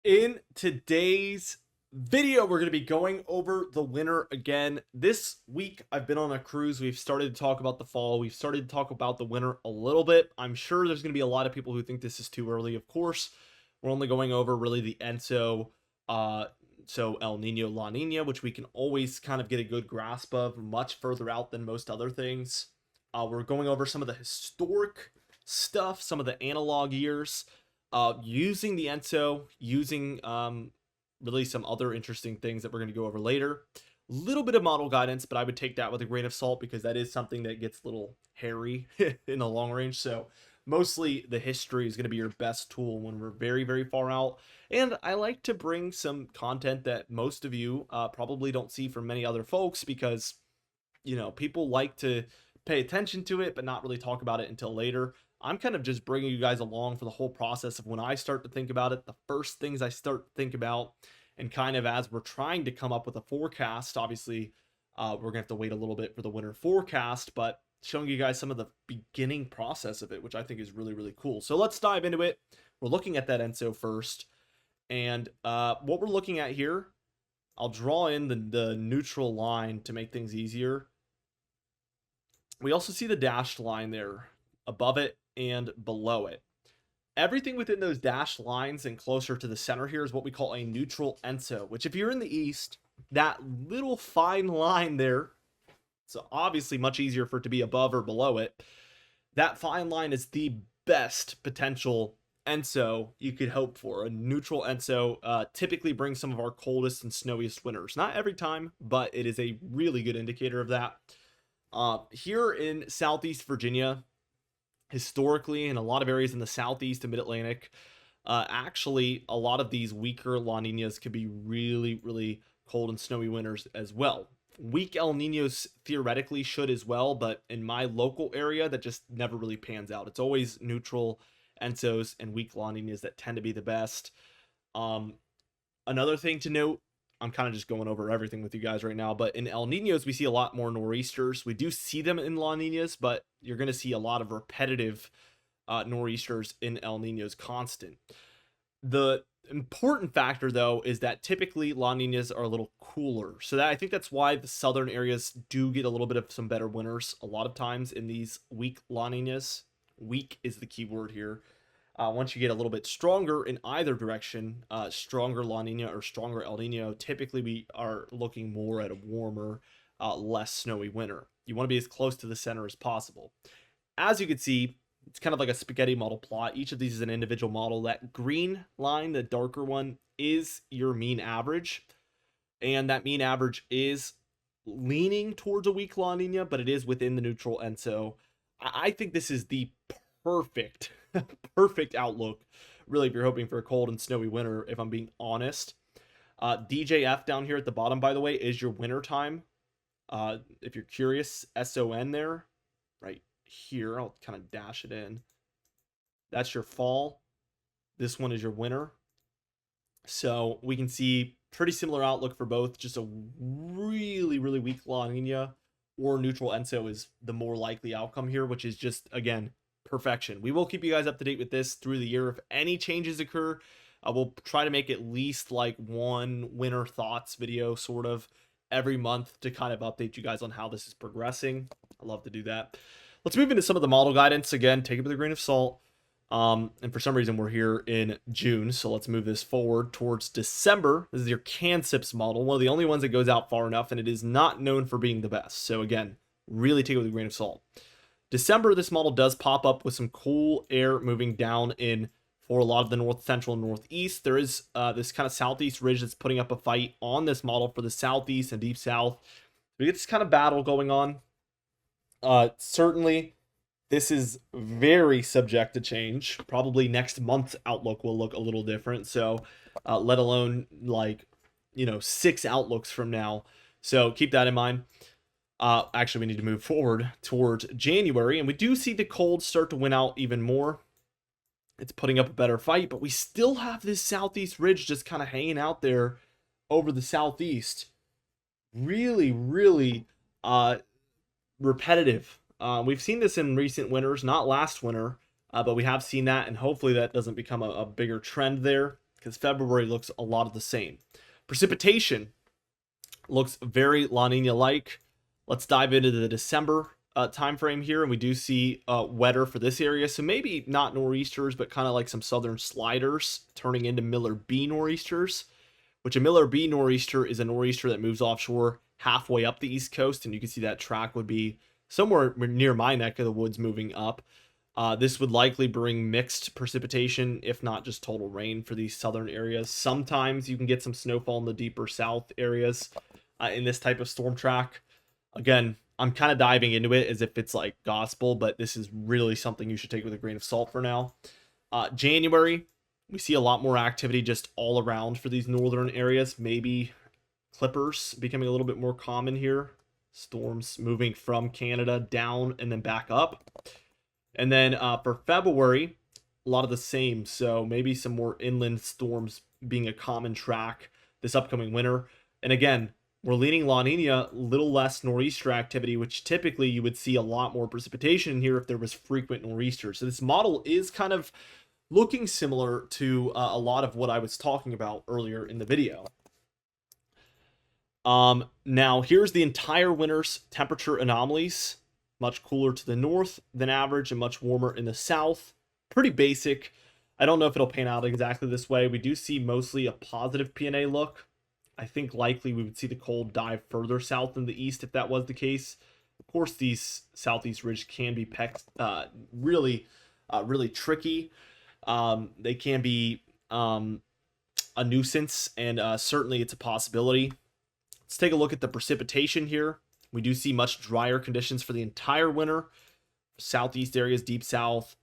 In today's video, we're going to be going over the winter again. This week, I've been on a cruise. We've started to talk about the fall. We've started to talk about the winter a little bit. I'm sure there's going to be a lot of people who think this is too early. Of course, we're only going over really the ENSO, so El Nino, La Nina, which we can always kind of get a good grasp of much further out than most other things. We're going over some of the historic stuff, some of the analog years, using the ENSO, using really some other interesting things that we're going to go over later. A little bit of model guidance, but I would take that with a grain of salt because that is something that gets a little hairy in the long range. So mostly the history is going to be your best tool when we're very, very far out. And I like to bring some content that most of you probably don't see from many other folks because, you know, people like to pay attention to it, but not really talk about it until later. I'm kind of just bringing you guys along for the whole process of when I start to think about it, the first things I start to think about, and kind of as we're trying to come up with a forecast. Obviously, we're going to have to wait a little bit for the winter forecast, but showing you guys some of the beginning process of it, which I think is really, really cool. So let's dive into it. We're looking at that ENSO first. And what we're looking at here, I'll draw in the neutral line to make things easier. We also see the dashed line there above it and below it. Everything within those dashed lines and closer to the center here is what we call a neutral ENSO, which if you're in the east, that little fine line there, it's obviously much easier for it to be above or below it. That fine line is the best potential ENSO you could hope for. A neutral ENSO typically brings some of our coldest and snowiest winters. Not every time, but it is a really good indicator of that. Here in Southeast Virginia, historically, in a lot of areas in the Southeast and Mid-Atlantic, actually, a lot of these weaker La Ninas could be really, really cold and snowy winters as well. Weak El Ninos theoretically should as well, but in my local area, that just never really pans out. It's always neutral ENSOs and weak La Ninas that tend to be the best. Another thing to note, I'm kind of just going over everything with you guys right now, but in El Ninos, we see a lot more nor'easters. We do see them in La Ninas, but you're going to see a lot of repetitive nor'easters in El Ninos constant. The important factor, though, is that typically La Ninas are a little cooler. So that I think that's why the southern areas do get a little bit of some better winters a lot of times in these weak La Ninas. Weak is the key word here. Once you get a little bit stronger in either direction, stronger La Nina or stronger El Nino, typically we are looking more at a warmer, less snowy winter. You want to be as close to the center as possible. As you can see, it's kind of like a spaghetti model plot. Each of these is an individual model. That green line, the darker one, is your mean average. And that mean average is leaning towards a weak La Nina, but it is within the neutral ENSO. I think this is the perfect outlook, really, if you're hoping for a cold and snowy winter, if I'm being honest. DJF down here at the bottom, by the way, is your winter time. If you're curious, SON there, right here, I'll kind of dash it in. That's your fall. This one is your winter. So we can see pretty similar outlook for both. Just a really, really weak La Nina or neutral ENSO is the more likely outcome here, which is just, again, perfection. We will keep you guys up to date with this through the year. If any changes occur, we'll try to make at least like one winter thoughts video sort of every month to kind of update you guys on how this is progressing. I love to do that. Let's move into some of the model guidance. Again, take it with a grain of salt. And for some reason we're here in June, so let's move this forward towards December. This is your CANSIPS model, one of the only ones that goes out far enough, and it is not known for being the best. So again, really take it with a grain of salt. December, this model does pop up with some cool air moving down in for a lot of the north central and northeast. There is this kind of southeast ridge that's putting up a fight on this model for the southeast and deep south. We get this kind of battle going on. Certainly, this is very subject to change. Probably next month's outlook will look a little different. So, let alone like, 6 outlooks from now. So keep that in mind. Actually, we need to move forward towards January, and we do see the cold start to win out even more. It's putting up a better fight, but we still have this southeast ridge just kind of hanging out there over the southeast. Really, really repetitive. We've seen this in recent winters, not last winter, but we have seen that, and hopefully that doesn't become a bigger trend there. because February looks a lot of the same. Precipitation looks very La Nina-like. Let's dive into the December time frame here, and we do see wetter for this area. So maybe not nor'easters, but kind of like some southern sliders turning into Miller B nor'easters, which a Miller B nor'easter is a nor'easter that moves offshore halfway up the east coast, and you can see that track would be somewhere near my neck of the woods moving up. This would likely bring mixed precipitation, if not just total rain for these southern areas. Sometimes you can get some snowfall in the deeper south areas in this type of storm track. Again, I'm kind of diving into it as if it's like gospel, but this is really something you should take with a grain of salt for now. January, we see a lot more activity just all around for these northern areas. Maybe clippers becoming a little bit more common here. Storms moving from Canada down and then back up. And then for February, a lot of the same. So maybe some more inland storms being a common track this upcoming winter. And again, we're leaning La Nina, little less nor'easter activity, which typically you would see a lot more precipitation in here if there was frequent nor'easters. So this model is kind of looking similar to a lot of what I was talking about earlier in the video. Now here's the entire winter's temperature anomalies. Much cooler to the north than average and much warmer in the south. Pretty basic. I don't know if it'll pan out exactly this way. We do see mostly a positive P&A look. I think likely we would see the cold dive further south than the east if that was the case. Of course, these southeast ridges can be really tricky. They can be a nuisance, and certainly it's a possibility. Let's take a look at the precipitation here. We do see much drier conditions for the entire winter. Southeast areas, deep south.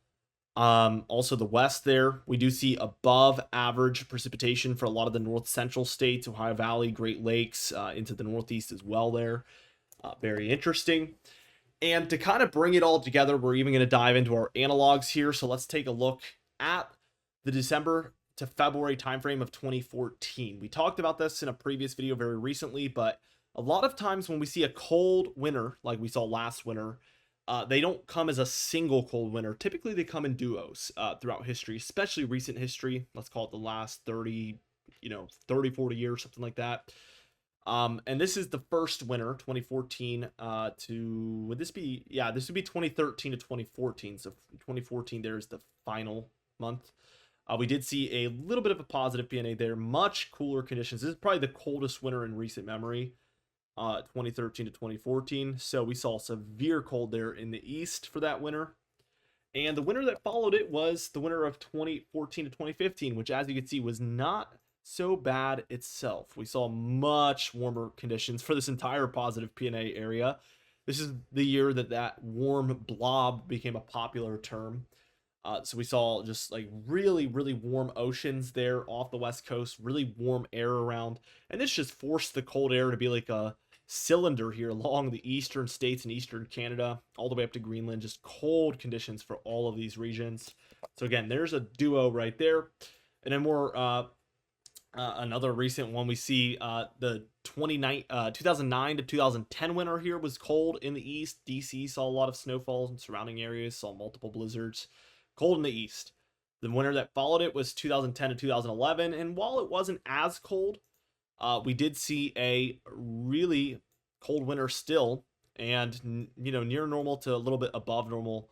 Also the west there. We do see above average precipitation for a lot of the north central states, Ohio Valley, Great Lakes, into the northeast as well there. Very interesting. And to kind of bring it all together, we're even going to dive into our analogs here. So let's take a look at the December to February timeframe of 2014. We talked about this in a previous video very recently, but a lot of times when we see a cold winter, like we saw last winter, they don't come as a single cold winter. Typically, they come in duos throughout history, especially recent history. Let's call it the last 30, 40 years, something like that. And this is the first winter, 2014 would this be? Yeah, this would be 2013 to 2014. So 2014 there is the final month. We did see a little bit of a positive P&A there. Much cooler conditions. This is probably the coldest winter in recent memory. 2013 to 2014. So we saw severe cold there in the east for that winter. And the winter that followed it was the winter of 2014 to 2015, which, as you can see, was not so bad itself. We saw much warmer conditions for this entire positive P&A area. This is the year that warm blob became a popular term. So we saw just like really, really warm oceans there off the west coast, really warm air around. And this just forced the cold air to be like a cylinder here along the eastern states and eastern Canada, all the way up to Greenland. Just cold conditions for all of these regions. So again, there's a duo right there. And then more another recent one, we see the 2009 to 2010 winter here was cold in the east. DC saw a lot of snowfall in surrounding areas, saw multiple blizzards. Cold in the east. The winter that followed it was 2010 to 2011, and while it wasn't as cold, we did see a really cold winter still, and near normal to a little bit above normal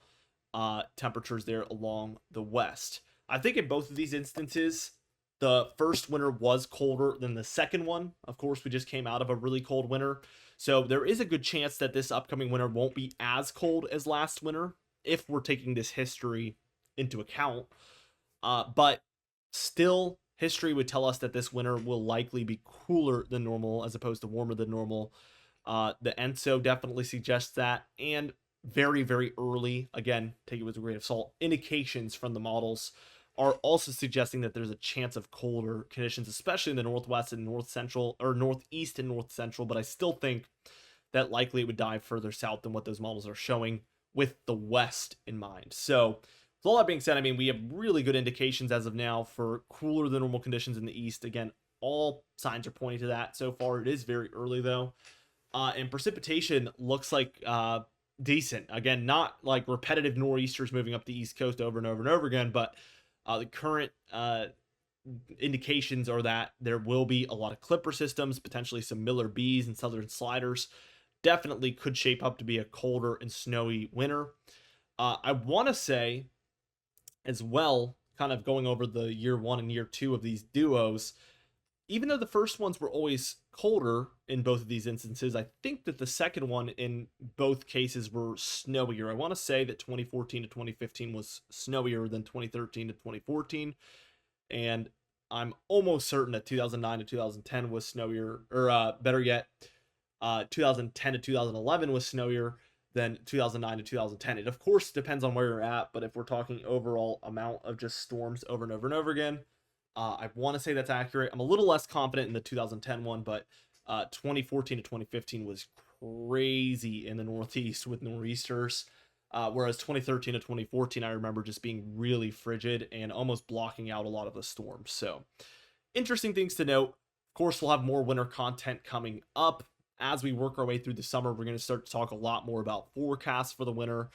temperatures there along the west. I think in both of these instances, the first winter was colder than the second one. Of course, we just came out of a really cold winter, so there is a good chance that this upcoming winter won't be as cold as last winter if we're taking this history into account. But still, history would tell us that this winter will likely be cooler than normal as opposed to warmer than normal. The ENSO definitely suggests that, and very, very early, again, take it with a grain of salt, indications from the models are also suggesting that there's a chance of colder conditions, especially in the northwest and north central, or northeast and north central. But I still think that likely it would dive further south than what those models are showing, with the west in mind. So with all that being said, I mean, we have really good indications as of now for cooler than normal conditions in the east. Again, all signs are pointing to that so far. It is very early though. And precipitation looks like decent. Again, not like repetitive nor'easters moving up the east coast over and over and over again, but the current indications are that there will be a lot of clipper systems, potentially some Miller Bs and Southern Sliders. Definitely could shape up to be a colder and snowy winter. I want to say as well, kind of going over the year 1 and year 2 of these duos, even though the first ones were always colder in both of these instances, I think that the second one in both cases were snowier. I want to say that 2014 to 2015 was snowier than 2013 to 2014, and I'm almost certain that 2009 to 2010 was snowier, or better yet, 2010 to 2011 was snowier than 2009 to 2010. It of course depends on where you're at, but if we're talking overall amount of just storms over and over and over again, I want to say that's accurate. I'm a little less confident in the 2010 one, but 2014 to 2015 was crazy in the Northeast with nor'easters. Whereas 2013 to 2014, I remember just being really frigid and almost blocking out a lot of the storms. So, interesting things to note. Of course, we'll have more winter content coming up. As we work our way through the summer, we're going to start to talk a lot more about forecasts for the winter.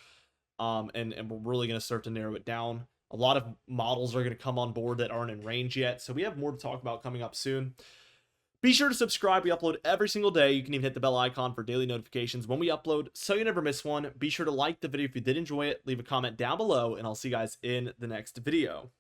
And we're really going to start to narrow it down. A lot of models are going to come on board that aren't in range yet. So we have more to talk about coming up soon. Be sure to subscribe. We upload every single day. You can even hit the bell icon for daily notifications when we upload so you never miss one. Be sure to like the video if you did enjoy it. Leave a comment down below, and I'll see you guys in the next video.